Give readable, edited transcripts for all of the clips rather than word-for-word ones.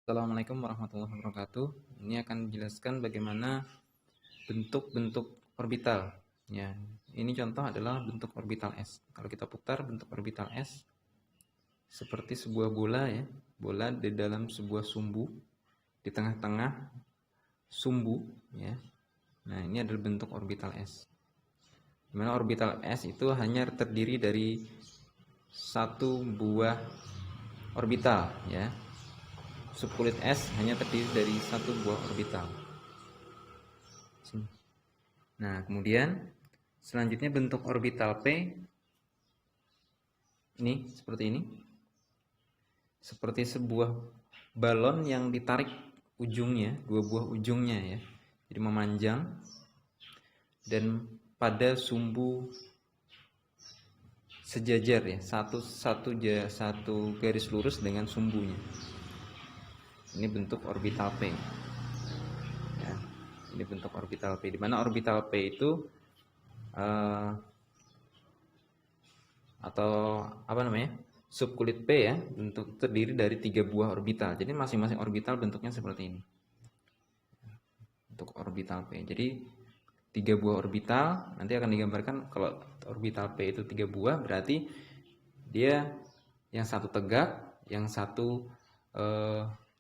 Assalamualaikum warahmatullahi wabarakatuh. Ini akan menjelaskan bagaimana bentuk-bentuk orbital. Ya, ini contoh adalah bentuk orbital S. Kalau kita putar bentuk orbital S seperti sebuah bola ya, bola di dalam sebuah sumbu, di tengah-tengah sumbu ya. Nah, ini adalah bentuk orbital S. Dimana orbital S itu hanya terdiri dari satu buah orbital ya. Subkulit S hanya terdiri dari satu buah orbital. Nah, kemudian selanjutnya bentuk orbital P ini seperti ini. Seperti sebuah balon yang ditarik ujungnya, dua buah ujungnya ya. Jadi memanjang dan pada sumbu sejajar ya, satu garis lurus dengan sumbunya. Ini bentuk orbital P. Ya, ini bentuk orbital P. Di mana orbital P itu atau apa namanya, subkulit P ya, bentuk terdiri dari 3 buah orbital. Jadi masing-masing orbital bentuknya seperti ini. Untuk orbital P. Jadi 3 buah orbital nanti akan digambarkan. Kalau orbital P itu 3 buah, berarti dia yang satu tegak, yang satu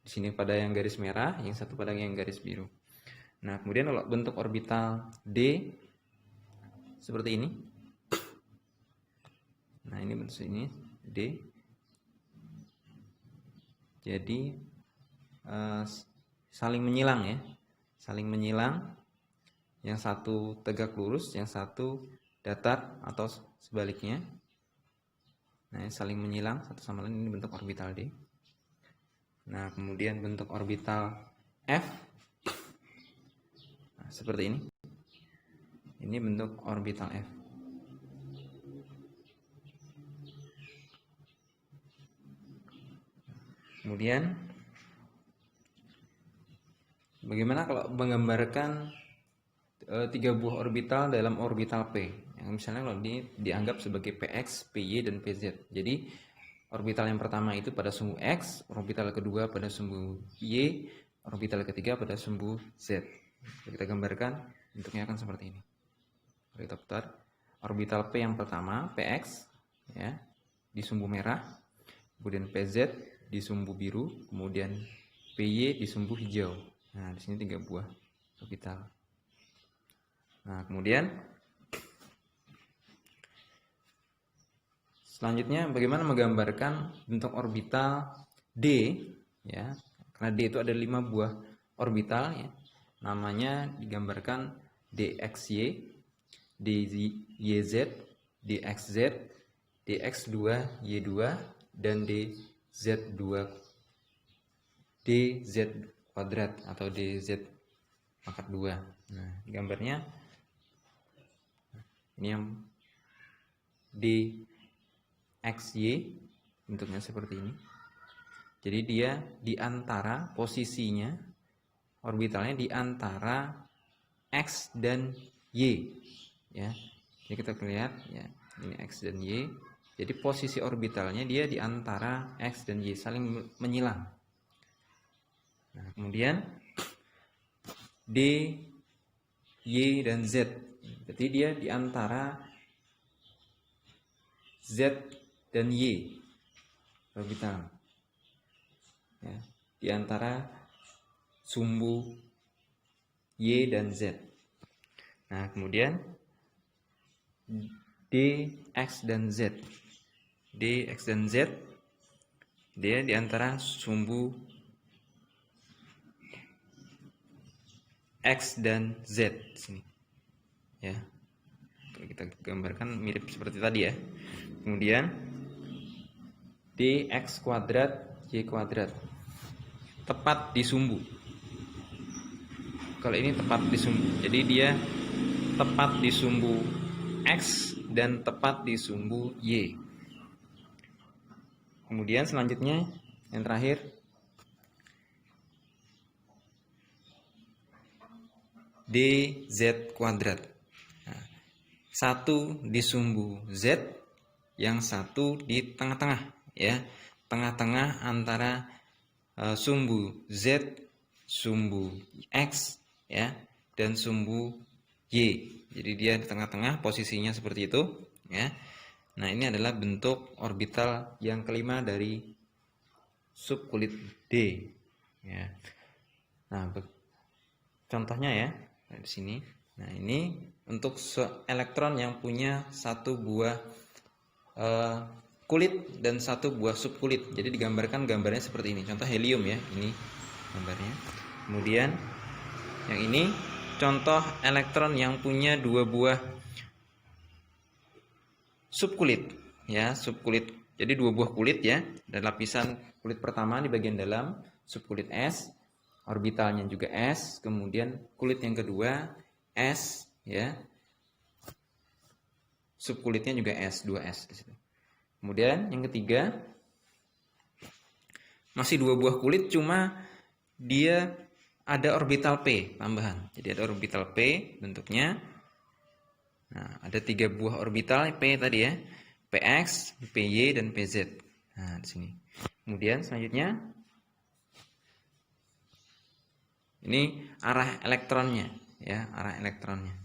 di sini pada yang garis merah, yang satu pada yang garis biru. Nah, kemudian kalau bentuk orbital D seperti ini. Nah, ini bentuk ini D. Jadi saling menyilang ya, saling menyilang. Yang satu tegak lurus, yang satu datar atau sebaliknya. Nah, saling menyilang satu sama lain. Ini bentuk orbital D. Nah, kemudian bentuk orbital F. Nah, seperti ini. Ini bentuk orbital F. Kemudian bagaimana kalau menggambarkan 3 buah orbital dalam orbital P? Yang misalnya kalau ini dianggap sebagai PX, PY, dan PZ. Jadi orbital yang pertama itu pada sumbu X, orbital kedua pada sumbu Y, orbital ketiga pada sumbu Z. Kita gambarkan bentuknya akan seperti ini. Kita putar. Orbital P yang pertama, PX ya, di sumbu merah, kemudian PZ di sumbu biru, kemudian PY di sumbu hijau. Nah, di sini 3 buah orbital. Nah, kemudian selanjutnya bagaimana menggambarkan bentuk orbital D ya. Karena D itu ada 5 buah orbital ya. Namanya digambarkan DXY, DYZ, DXZ, DX2Y2 dan DZ2 DZ kuadrat atau DZ pangkat 2. Nah, gambarnya ini yang DXY bentuknya seperti ini. Jadi dia di antara posisinya orbitalnya di antara X dan Y ya. Jadi kita lihat ya, ini X dan Y. Jadi posisi orbitalnya dia di antara X dan Y, saling menyilang. Nah, kemudian D, Y, dan Z. Jadi dia di antara Z dan Y orbital. Ya, di antara sumbu Y dan Z. Nah, kemudian D, X, dan Z. D, X, dan Z dia di antara sumbu X dan Z sini. Ya. Kita gambarkan mirip seperti tadi ya. Kemudian dx kuadrat y kuadrat tepat di sumbu. Kalau ini tepat di sumbu, jadi dia tepat di sumbu X dan tepat di sumbu Y. Kemudian selanjutnya yang terakhir dz kuadrat. Satu di sumbu Z, yang satu di tengah-tengah ya, tengah-tengah antara sumbu Z, sumbu X ya, dan sumbu Y. Jadi dia di tengah-tengah posisinya seperti itu ya. Nah, ini adalah bentuk orbital yang kelima dari subkulit D ya. Nah, contohnya ya di sini. Nah, ini untuk elektron yang punya satu buah kulit dan satu buah subkulit. Jadi digambarkan gambarnya seperti ini. Contoh helium ya, ini gambarnya. Kemudian yang ini contoh elektron yang punya dua buah subkulit ya, subkulit. Jadi dua buah kulit ya, dan lapisan kulit pertama di bagian dalam subkulit S, orbitalnya juga S, kemudian kulit yang kedua S ya. Subkulitnya juga S, 2S di situ. Kemudian yang ketiga masih dua buah kulit, cuma dia ada orbital P tambahan. Jadi ada orbital P bentuknya. Nah, ada 3 buah orbital P tadi ya. PX, PY dan PZ. Nah, di sini. Kemudian selanjutnya ini arah elektronnya ya, arah elektronnya.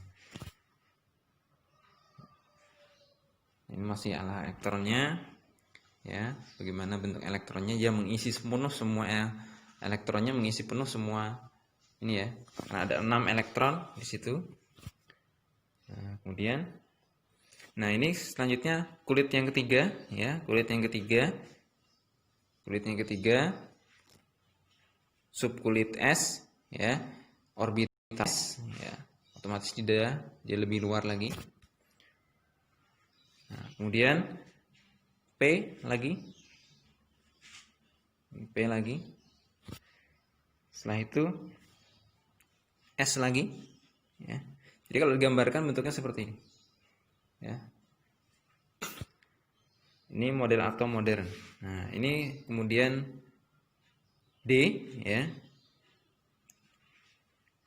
Ini masih arah elektronnya ya. Bagaimana bentuk elektronnya? Dia mengisi penuh semua ya. Elektronnya mengisi penuh semua ini ya. Nah, ada 6 elektron di situ. Nah, kemudian nah, ini selanjutnya kulit yang ketiga ya, kulit yang ketiga. Kulit yang ketiga subkulit S ya, orbital S ya. Otomatis dia lebih luar lagi. Nah, kemudian P lagi. Setelah itu S lagi ya. Jadi kalau digambarkan bentuknya seperti ini. Ya. Ini model atom modern. Nah, ini kemudian D ya.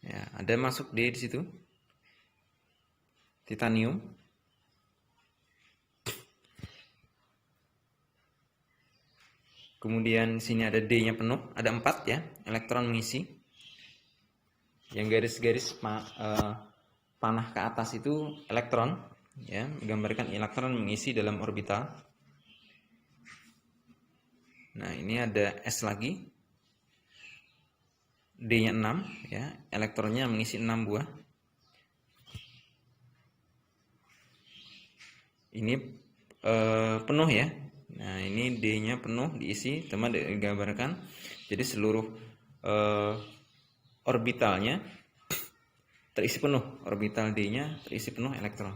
Ya, ada masuk D di situ. Titanium. Kemudian sini ada D-nya penuh, ada 4 ya, elektron mengisi. Yang garis-garis panah ke atas itu elektron ya, menggambarkan elektron mengisi dalam orbital. Nah, ini ada S lagi. D-nya 6 ya, elektronnya mengisi 6 buah. Ini penuh ya. Nah, ini D-nya penuh diisi, teman digambarkan. Jadi seluruh orbitalnya terisi penuh, orbital D-nya terisi penuh elektron.